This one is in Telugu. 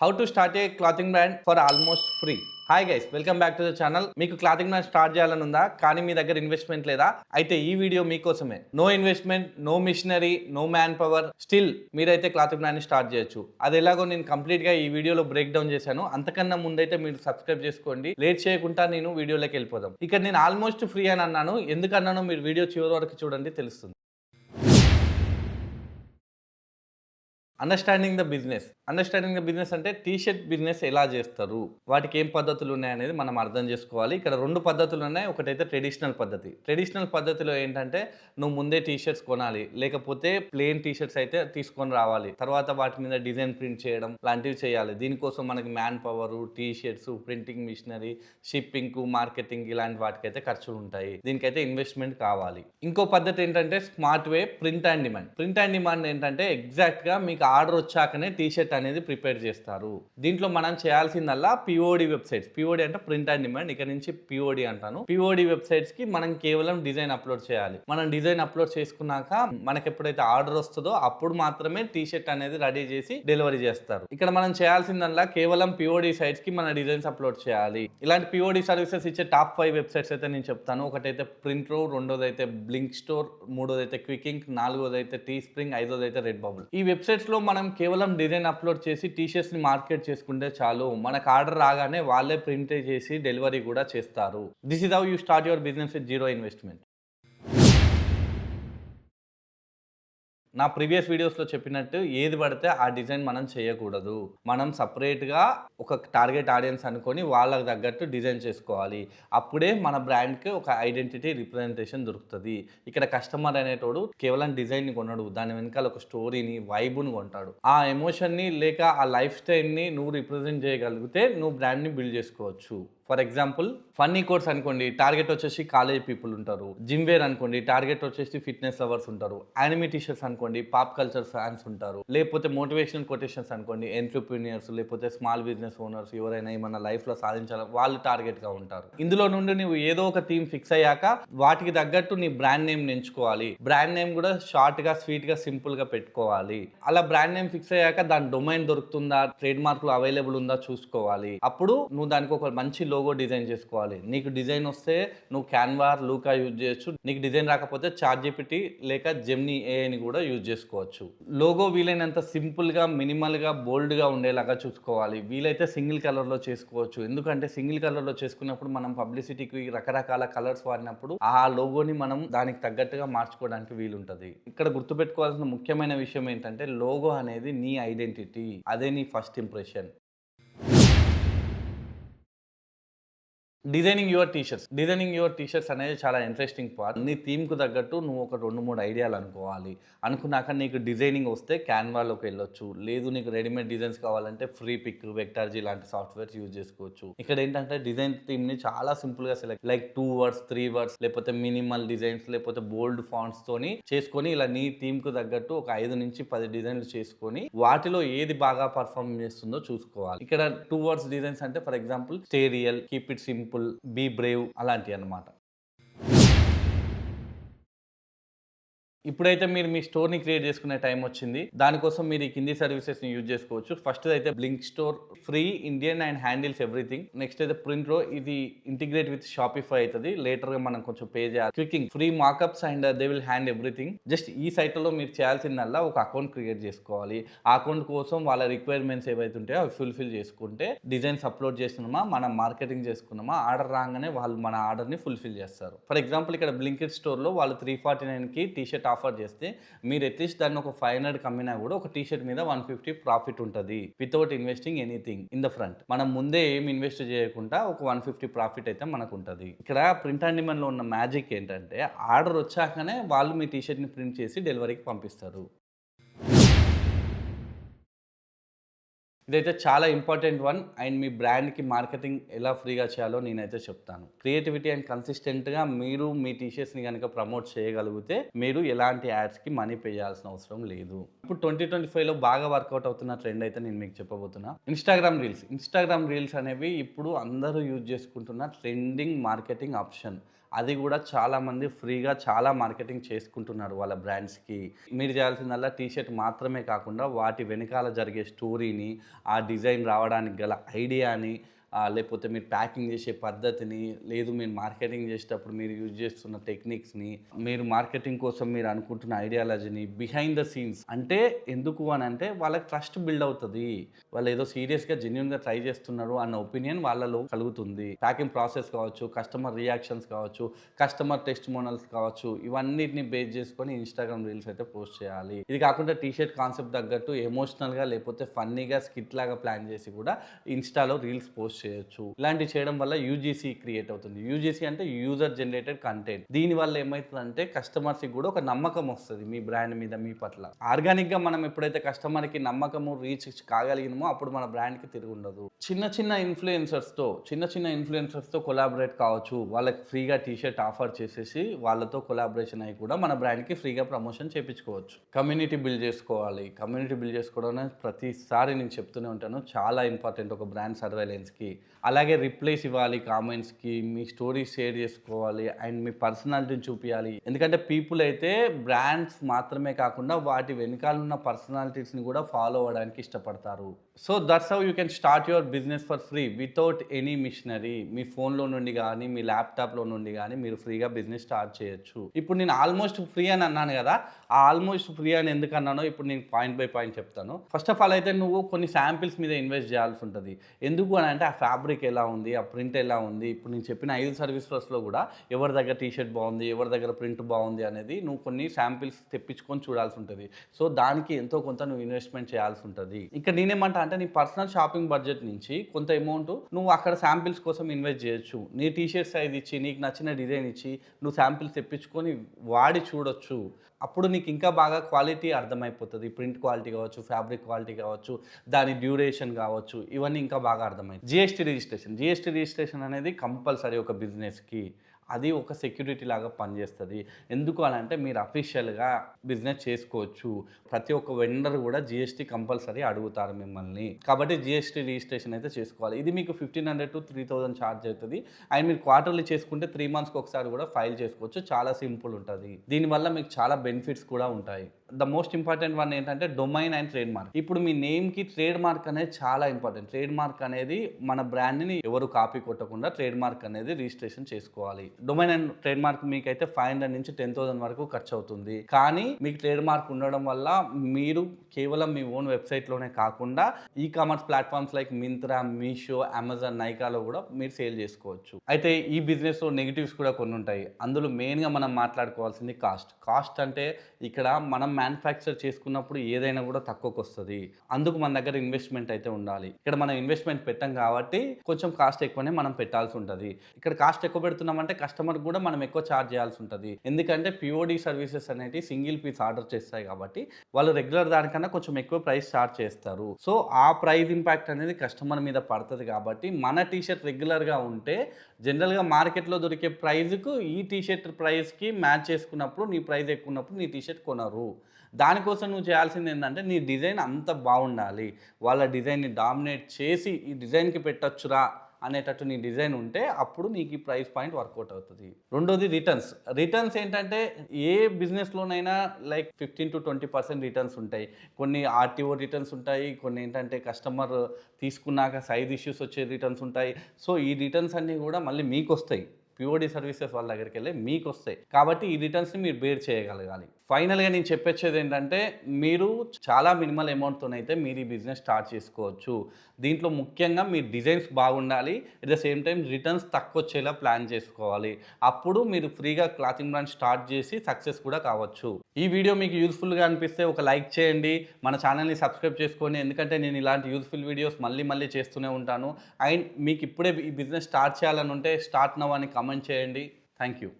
How to start A clothing brand for almost free. Hi guys, welcome back to the channel. మీకు క్లాతింగ్ బ్రాండ్ స్టార్ట్ చేయాలని ఉందా, కానీ మీ దగ్గర ఇన్వెస్ట్మెంట్ లేదా? అయితే ఈ వీడియో మీకోసమే. No investment, no machinery, no manpower, still మీరైతే క్లాతింగ్ బ్రాండ్ స్టార్ట్ చేయొచ్చు. అది ఎలాగో నేను కంప్లీట్గా ఈ వీడియోలో బ్రేక్ డౌన్ చేశాను. అంతకన్నా ముందైతే మీరు సబ్స్క్రైబ్ చేసుకోండి. లేట్ చేయకుండా నేను వీడియోలోకి వెళ్ళిపోదాం. ఇక్కడ నేను ఆల్మోస్ట్ ఫ్రీ అని అన్నాను. ఎందుకన్నానో మీరు వీడియో చివరి వరకు చూడండి, తెలుస్తుంది. అండర్స్టాండింగ్ ద బిజినెస్ అంటే టీ-షర్ట్ బిజినెస్ ఎలా చేస్తారు, వాటికి ఏం పద్ధతులు ఉన్నాయనేది మనం అర్థం చేసుకోవాలి. ఇక్కడ రెండు పద్ధతులు ఉన్నాయి. ఒకటైతే ట్రెడిషనల్ పద్ధతిలో ఏంటంటే నువ్వు ముందే టీ-షర్ట్స్ కొనాలి, లేకపోతే ప్లెయిన్ టీ-షర్ట్స్ అయితే తీసుకొని రావాలి, తర్వాత వాటి మీద డిజైన్ ప్రింట్ చేయడం లాంటివి చేయాలి. దీనికోసం మనకి manpower, T-shirts, printing machinery, shipping, marketing ఇలాంటి వాటికైతే ఖర్చులు ఉంటాయి. దీనికైతే ఇన్వెస్ట్మెంట్ కావాలి. ఇంకో పద్ధతి ఏంటంటే smart way, print and demand ఏంటంటే ఎగ్జాక్ట్గా మీకు ఆర్డర్ వచ్చాకనే టీ-షర్ట్ అనేది ప్రిపేర్ చేస్తారు. దీంట్లో మనం చేయాల్సిందల్లా పిఓడి వెబ్సైట్స్. పిఓడి అంటే ప్రింట్ అండ్ డిమాండ్, ఇక నుంచి పిఓడి అంటాను. పిఓడి వెబ్సైట్స్ కి మనం కేవలం డిజైన్ అప్లోడ్ చేయాలి. మనం డిజైన్ అప్లోడ్ చేసుకున్నాక మనకి ఎప్పుడైతే ఆర్డర్ వస్తుందో అప్పుడు మాత్రమే టీ-షర్ట్ అనేది రెడీ చేసి డెలివరీ చేస్తారు. ఇక్కడ మనం చేయాల్సిందల్లా కేవలం పిఓడి సైట్స్ కి మన డిజైన్స్ అప్లోడ్ చేయాలి. ఇలాంటి పిఓడి సర్వీసెస్ ఇచ్చే టాప్ 5 వెబ్సైట్స్ అయితే నేను చెప్తాను. ఒకటైతే ప్రింట్రో, రెండోది అయితే బ్లింక్ స్టోర్, మూడోది అయితే క్వికింగ్, నాలుగోది అయితే టీ స్ప్రింగ్, ఐదోది అయితే రెడ్ బబుల్. ఈ వెబ్సైట్స్ లో మనం కేవలం డిజైన్ అప్లోడ్ చేసి టీ-షర్ట్స్ ని మార్కెట్ చేసుకుంటే చాలు. మనకు ఆర్డర్ రాగానే వాళ్ళే ప్రింట్ చేసి డెలివరీ కూడా చేస్తారు. This is how you start your business with zero investment. నా ప్రీవియస్ వీడియోస్లో చెప్పినట్టు ఏది పడితే ఆ డిజైన్ మనం చేయకూడదు. మనం సపరేట్గా ఒక టార్గెట్ ఆడియన్స్ అనుకొని వాళ్ళకి తగ్గట్టు డిజైన్ చేసుకోవాలి. అప్పుడే మన బ్రాండ్కి ఒక ఐడెంటిటీ, రిప్రజెంటేషన్ దొరుకుతుంది. ఇక్కడ కస్టమర్ అనేటోడు కేవలం డిజైన్ని కొనడు, దాని వెనకాల ఒక స్టోరీని, వైబుని కొంటాడు. ఆ ఎమోషన్ని లేక ఆ లైఫ్ స్టైల్ని నువ్వు రిప్రజెంట్ చేయగలిగితే నువ్వు బ్రాండ్ని బిల్డ్ చేసుకోవచ్చు. ఫర్ ఎగ్జాంపుల్ ఫన్నీ కోర్స్ అనుకోండి, టార్గెట్ వచ్చేసి కాలేజ్ పీపుల్ ఉంటారు. జిమ్ వేర్ అనుకోండి, టార్గెట్ వచ్చేసి ఫిట్నెస్ లవర్స్ ఉంటారు. యానిమే టీషర్ట్స్ అనుకోండి, పాప్ కల్చర్ ఫ్యాన్స్ ఉంటారు. లేకపోతే మోటివేషనల్ కొటేషన్స్ అనుకోండి, ఎంటర్‌ప్రెన్యూర్స్ లేకపోతే స్మాల్ బిజినెస్ ఓనర్స్, ఎవరైనా ఏమన్నా లైఫ్లో సాధించాలి వాళ్ళు టార్గెట్గా ఉంటారు. ఇందులో నుండి నువ్వు ఏదో ఒక థీమ్ ఫిక్స్ అయ్యాక వాటికి తగ్గట్టు నీ బ్రాండ్ నేమ్ ఎంచుకోవాలి. బ్రాండ్ నేమ్ కూడా షార్ట్గా, స్వీట్గా, సింపుల్గా పెట్టుకోవాలి. అలా బ్రాండ్ నేమ్ ఫిక్స్ అయ్యాక దాని డొమైన్ దొరుకుతుందా, ట్రేడ్ మార్క్లు అవైలబుల్ ఉందా చూసుకోవాలి. అప్పుడు నువ్వు దానికి ఒక మంచి లోగో డిజైన్ చేసుకోవాలి. నీకు డిజైన్ వస్తే నువ్వు క్యాన్వా, లూకా యూజ్ చేయొచ్చు. నీకు డిజైన్ రాకపోతే చాట్‌జిపిటి లేక జెమినీ ఏఐని కూడా యూజ్ చేసుకోవచ్చు. లోగో వీలైనంత సింపుల్గా, మినిమల్గా, బోల్డ్గా ఉండేలాగా చూసుకోవాలి. వీలైతే సింగిల్ కలర్లో చేసుకోవచ్చు. ఎందుకంటే సింగిల్ కలర్లో చేసుకున్నప్పుడు మనం పబ్లిసిటీకి రకరకాల కలర్స్ వాడినప్పుడు ఆ లోగోని మనం దానికి తగ్గట్టుగా మార్చుకోవడానికి వీలుంటుంది. ఇక్కడ గుర్తుపెట్టుకోవాల్సిన ముఖ్యమైన విషయం ఏంటంటే లోగో అనేది నీ ఐడెంటిటీ, అదే నీ first impression. Designing your T-shirts అనేది చాలా ఇంట్రెస్టింగ్ పార్ట్. నీ థీమ్కు తగ్గట్టు నువ్వు ఒక 2-3 ఐడియాలు అనుకోవాలి. అనుకున్నాక నీకు డిజైనింగ్ వస్తే క్యాన్వాలోకి వెళ్ళొచ్చు. లేదు నీకు రెడీమేడ్ డిజైన్స్ కావాలంటే ఫ్రీ పిక్, వెక్టార్జీ లాంటి సాఫ్ట్వేర్స్ యూజ్ చేసుకోవచ్చు. ఇక్కడ ఏంటంటే డిజైన్ థీమ్ని చాలా సింపుల్గా సెలెక్ట్, లైక్ 2 వర్డ్స్, 3 వర్డ్స్, లేకపోతే మినిమల్ డిజైన్స్, లేకపోతే బోల్డ్ ఫాంట్స్ తోని చేసుకొని ఇలా నీ థీమ్కు తగ్గట్టు ఒక 5 నుంచి 10 డిజైన్లు చేసుకొని వాటిలో ఏది బాగా పర్ఫార్మ్ చేస్తుందో చూసుకోవాలి. ఇక్కడ 2 వర్డ్స్ డిజైన్స్ అంటే for example stay real, keep it simple, be brave అలాంటివి అన్నమాట. ఇప్పుడైతే మీరు మీ స్టోర్‌ని క్రియేట్ చేసుకునే టైం వచ్చింది. దానికోసం మీరు ఈ కింది సర్వీసెస్‌ని యూజ్ చేసుకోవచ్చు. ఫస్ట్ అయితే blink store, free, Indian and handles everything. Next అయితే ప్రింట్‌రో, ఇది ఇంటిగ్రేట్ విత్ షాపిఫై అవుతుంది. లేటర్‌గా మనం కొంచెం పే చేయాలి. క్వికింగ్, free markups and they will hand everything. Just ఈ సైట్‌లో మీరు చేయాల్సిందల్లా ఒక అకౌంట్ క్రియేట్ చేసుకోవాలి. ఆ అకౌంట్ కోసం వాళ్ళ రిక్వైర్మెంట్స్ ఏవైతే ఉంటాయో అవి ఫుల్ఫిల్ చేసుకుంటే డిజైన్స్ అప్లోడ్ చేస్తున్నామా, మనం మార్కెటింగ్ చేసుకున్నామా, ఆర్డర్ రాగానే వాళ్ళు మన ఆర్డర్‌ని ఫుల్ఫిల్ చేస్తారు. ఫర్ ఎగ్జాంపుల్ ఇక్కడ బ్లింకిట్ స్టోర్‌లో వాళ్ళు 349కి టీ-షర్ట్ ఆఫర్ చేస్తే మీరు అట్లీస్ట్ దాన్ని ఒక 500 కమ్మినా కూడా ఒక టీ-షర్ట్ మీద 150 ప్రాఫిట్ ఉంటుంది. Without investing anything in the front. మనం ముందే ఏం ఇన్వెస్ట్ చేయకుండా ఒక 150 ప్రాఫిట్ అయితే మనకు ఉంటుంది. ఇక్కడ ప్రింట్ అండ్ డిమాండ్లో ఉన్న మ్యాజిక్ ఏంటంటే ఆర్డర్ వచ్చాకనే వాళ్ళు మీ టీ-షర్ట్ని ప్రింట్ చేసి డెలివరీకి పంపిస్తారు. ఇదైతే చాలా ఇంపార్టెంట్ వన్. అండ్ మీ బ్రాండ్కి మార్కెటింగ్ ఎలా ఫ్రీగా చేయాలో నేనైతే చెప్తాను. క్రియేటివిటీ అండ్ కన్సిస్టెంట్గా మీరు మీ టీషర్ట్స్ని కనుక ప్రమోట్ చేయగలిగితే మీరు ఎలాంటి యాడ్స్కి మనీ పే చేయాల్సిన అవసరం లేదు. ఇప్పుడు 2025లో బాగా వర్కౌట్ అవుతున్న ట్రెండ్ అయితే నేను మీకు చెప్పబోతున్నా. ఇన్స్టాగ్రామ్ రీల్స్ అనేవి ఇప్పుడు అందరూ యూజ్ చేసుకుంటున్న ట్రెండింగ్ మార్కెటింగ్ ఆప్షన్. అది కూడా చాలామంది ఫ్రీగా చాలా మార్కెటింగ్ చేసుకుంటున్నారు వాళ్ళ బ్రాండ్స్కి. మీరు చేయాల్సిందల్లా టీ షర్ట్ మాత్రమే కాకుండా వాటి వెనకాల జరిగే స్టోరీని, ఆ డిజైన్ రావడానికి గల ఐడియాని, లేకపోతే మీరు ప్యాకింగ్ చేసే పద్ధతిని, లేదు మీరు మార్కెటింగ్ చేసేటప్పుడు మీరు యూజ్ చేస్తున్న టెక్నిక్స్ని, మీరు మార్కెటింగ్ కోసం మీరు అనుకుంటున్న ఐడియాలజీని, బిహైండ్ ద సీన్స్ అంటే ఎందుకు అని అంటే వాళ్ళకి ట్రస్ట్ బిల్డ్ అవుతుంది. వాళ్ళు ఏదో సీరియస్గా జెన్యున్గా ట్రై చేస్తున్నారు అన్న ఒపీనియన్ వాళ్ళలో కలుగుతుంది. ప్యాకింగ్ ప్రాసెస్ కావచ్చు, కస్టమర్ రియాక్షన్స్ కావచ్చు, కస్టమర్ టెస్టిమోనల్స్ కావచ్చు, ఇవన్నిటిని బేస్ చేసుకొని ఇన్స్టాగ్రామ్ రీల్స్ అయితే పోస్ట్ చేయాలి. ఇది కాకుండా టీ షర్ట్ కాన్సెప్ట్ తగ్గట్టు ఎమోషనల్గా లేకపోతే ఫన్నీగా స్కిట్ లాగా ప్లాన్ చేసి కూడా ఇన్స్టాలో రీల్స్ పోస్ట్ చేయొచ్చు. ఇలాంటివి చేయడం వల్ల యూజీసీ క్రియేట్ అవుతుంది. యూజీసీ అంటే యూజర్ జనరేటెడ్ కంటెంట్. దీని వల్ల ఏమవుతుందంటే కస్టమర్స్కి కూడా ఒక నమ్మకం వస్తుంది మీ బ్రాండ్ మీద, మీ పట్ల. ఆర్గానిక్గా మనం ఎప్పుడైతే కస్టమర్కి నమ్మకము రీచ్ కాగలిగినమో అప్పుడు మన బ్రాండ్కి తిరిగి ఉండదు. చిన్న చిన్న ఇన్ఫ్లుయెన్సర్స్తో కొలాబరేట్ కావచ్చు, వాళ్ళకి ఫ్రీగా టీ షర్ట్ ఆఫర్ చేసేసి వాళ్ళతో కొలాబరేషన్ అయ్యి కూడా మన బ్రాండ్కి ఫ్రీగా ప్రమోషన్ చేయించుకోవచ్చు. కమ్యూనిటీ బిల్డ్ చేసుకోవాలి. కమ్యూనిటీ బిల్డ్ చేసుకోవడం అనేది ప్రతిసారి నేను చెప్తూనే ఉంటాను, చాలా ఇంపార్టెంట్ ఒక బ్రాండ్ సర్వైలెన్స్కి. అలాగే రిప్లైస్ ఇవ్వాలి కామెంట్స్కి, మీ స్టోరీస్ షేర్ చేసుకోవాలి అండ్ మీ పర్సనాలిటీని చూపించాలి. ఎందుకంటే పీపుల్ అయితే బ్రాండ్స్ మాత్రమే కాకుండా వాటి వెనకాల ఉన్న పర్సనాలిటీస్ని కూడా ఫాలో అవ్వడానికి ఇష్టపడతారు. So that's how you can start your business for free without any machinery. మీ ఫోన్లో నుండి కానీ మీ ల్యాప్టాప్లో నుండి కానీ మీరు ఫ్రీగా బిజినెస్ స్టార్ట్ చేయొచ్చు. ఇప్పుడు నేను ఆల్మోస్ట్ ఫ్రీ అని అన్నాను కదా, ఆ ఆల్మోస్ట్ ఫ్రీ అని ఎందుకు అన్నానో ఇప్పుడు నేను పాయింట్ బై పాయింట్ చెప్తాను. ఫస్ట్ ఆఫ్ ఆల్ అయితే నువ్వు కొన్ని శాంపిల్స్ మీద ఇన్వెస్ట్ చేయాల్సి ఉంటుంది. ఎందుకు అని అంటే ఆ ఫ్యాబ్రిక్ ఎలా ఉంది, ఆ ప్రింట్ ఎలా ఉంది. ఇప్పుడు నేను చెప్పిన 5 సర్వీసెస్లో కూడా ఎవరి దగ్గర టీ షర్ట్ బాగుంది, ఎవరి దగ్గర ప్రింట్ బాగుంది అనేది నువ్వు కొన్ని శాంపిల్స్ తెప్పించుకొని చూడాల్సి ఉంటుంది. సో దానికి ఎంతో కొంత నువ్వు ఇన్వెస్ట్మెంట్ చేయాల్సి ఉంటుంది. ఇంకా నేనేమంటా అంటే నీ పర్సనల్ షాపింగ్ బడ్జెట్ నుంచి కొంత అమౌంట్ నువ్వు అక్కడ శాంపిల్స్ కోసం ఇన్వెస్ట్ చేయొచ్చు. నీ టీ షర్ట్ సైజ్ ఇచ్చి, నీకు నచ్చిన డిజైన్ ఇచ్చి నువ్వు శాంపిల్స్ తెప్పించుకొని వాడి చూడొచ్చు. అప్పుడు నీకు ఇంకా బాగా క్వాలిటీ అర్థమైపోతుంది. ప్రింట్ క్వాలిటీ కావచ్చు, ఫ్యాబ్రిక్ క్వాలిటీ కావచ్చు, దాని డ్యూరేషన్ కావచ్చు, ఇవన్నీ ఇంకా బాగా అర్థమవుతుంది. జిఎస్టీ రిజిస్ట్రేషన్ అనేది కంపల్సరీ ఒక బిజినెస్కి. అది ఒక సెక్యూరిటీ లాగా పనిచేస్తుంది. ఎందుకు అని అంటే మీరు అఫీషియల్గా బిజినెస్ చేసుకోవచ్చు. ప్రతి ఒక్క వెండర్ కూడా జిఎస్టీ కంపల్సరీ అడుగుతారు మిమ్మల్ని. కాబట్టి జిఎస్టీ రిజిస్ట్రేషన్ అయితే చేసుకోవాలి. ఇది మీకు 1500 to 3000 ఛార్జ్ అవుతుంది. అండ్ మీరు క్వార్టర్లీ చేసుకుంటే 3 monthsకి ఒకసారి కూడా ఫైల్ చేసుకోవచ్చు. చాలా సింపుల్ ఉంటుంది. దీనివల్ల మీకు చాలా బెనిఫిట్స్ కూడా ఉంటాయి. ద మోస్ట్ ఇంపార్టెంట్ వన్ ఏంటంటే డొమైన్ అండ్ ట్రేడ్ మార్క్. ఇప్పుడు మీ నేమ్కి ట్రేడ్ మార్క్ అనేది చాలా ఇంపార్టెంట్. ట్రేడ్ మార్క్ అనేది మన బ్రాండ్ని ఎవరు కాపీ కొట్టకుండా ట్రేడ్ మార్క్ అనేది రిజిస్ట్రేషన్ చేసుకోవాలి. డొమైన్ అండ్ ట్రేడ్ మార్క్ మీకైతే 500 నుంచి 10,000 వరకు ఖర్చు అవుతుంది. కానీ మీకు ట్రేడ్ మార్క్ ఉండడం వల్ల మీరు కేవలం మీ ఓన్ వెబ్సైట్లోనే కాకుండా e commerce platforms like Myntra, Meesho, Amazon, నైకాలో కూడా మీరు సేల్ చేసుకోవచ్చు. అయితే ఈ బిజినెస్లో నెగిటివ్స్ కూడా కొన్ని ఉంటాయి. అందులో మెయిన్గా మనం మాట్లాడుకోవాల్సింది కాస్ట్ అంటే ఇక్కడ మనం మ్యానుఫ్యాక్చర్ చేసుకున్నప్పుడు ఏదైనా కూడా తక్కువకి వస్తుంది. అందుకు మన దగ్గర ఇన్వెస్ట్మెంట్ అయితే ఉండాలి. ఇక్కడ మనం ఇన్వెస్ట్మెంట్ పెట్టాం కాబట్టి కొంచెం కాస్ట్ ఎక్కువనే మనం పెట్టాల్సి ఉంటుంది. ఇక్కడ కాస్ట్ ఎక్కువ పెడుతున్నామంటే కస్టమర్ కూడా మనం ఎక్కువ ఛార్జ్ చేయాల్సి ఉంటుంది. ఎందుకంటే పిఓడి సర్వీసెస్ అనేవి సింగిల్ పీస్ ఆర్డర్ చేస్తాయి కాబట్టి వాళ్ళు రెగ్యులర్ దానికన్నా కొంచెం ఎక్కువ ప్రైస్ ఛార్జ్ చేస్తారు. సో ఆ ప్రైస్ ఇంపాక్ట్ అనేది కస్టమర్ మీద పడుతుంది. కాబట్టి మన టీషర్ట్ రెగ్యులర్గా ఉంటే జనరల్గా మార్కెట్లో దొరికే ప్రైస్కు ఈ టీషర్ట్ ప్రైస్కి మ్యాచ్ చేసుకున్నప్పుడు నీ ప్రైస్ ఎక్కువ ఉన్నప్పుడు నీ టీషర్ట్ కొనరు. దానికోసం నువ్వు చేయాల్సింది ఏంటంటే నీ డిజైన్ అంత బాగుండాలి. వాళ్ళ డిజైన్ని డామినేట్ చేసి ఈ డిజైన్కి పెట్టొచ్చురా అనేటట్టు నీ డిజైన్ ఉంటే అప్పుడు నీకు ఈ ప్రైస్ పాయింట్ వర్కౌట్ అవుతుంది. రెండోది రిటర్న్స్ ఏంటంటే ఏ బిజినెస్లోనైనా లైక్ 15 to 20% రిటర్న్స్ ఉంటాయి. కొన్ని ఆర్టీఓ రిటర్న్స్ ఉంటాయి, కొన్ని ఏంటంటే కస్టమర్ తీసుకున్నాక సైజ్ ఇష్యూస్ వచ్చే రిటర్న్స్ ఉంటాయి. సో ఈ రిటర్న్స్ అన్నీ కూడా మళ్ళీ మీకు వస్తాయి. పిఓడి సర్వీసెస్ వాళ్ళ దగ్గరికి వెళ్ళి మీకు వస్తాయి. కాబట్టి ఈ రిటర్న్స్ని మీరు బేర్ చేయగలగాలి. ఫైనల్గా నేను చెప్పొచ్చేది ఏంటంటే మీరు చాలా మినిమల్ అమౌంట్తోనైతే మీరు ఈ బిజినెస్ స్టార్ట్ చేసుకోవచ్చు. దీంట్లో ముఖ్యంగా మీ డిజైన్స్ బాగుండాలి. At the same time returns తక్కువ వచ్చేలా ప్లాన్ చేసుకోవాలి. అప్పుడు మీరు ఫ్రీగా క్లాతింగ్ బ్రాండ్ స్టార్ట్ చేసి సక్సెస్ కూడా కావచ్చు. ఈ వీడియో మీకు యూస్ఫుల్గా అనిపిస్తే ఒక లైక్ చేయండి, మన ఛానల్ని సబ్స్క్రైబ్ చేసుకోండి. ఎందుకంటే నేను ఇలాంటి యూస్ఫుల్ వీడియోస్ మళ్ళీ చేస్తూనే ఉంటాను. అండ్ మీకు ఇప్పుడే ఈ బిజినెస్ స్టార్ట్ చేయాలని ఉంటే స్టార్ట్ నవ్ అని కామెంట్ చేయండి. Thank you.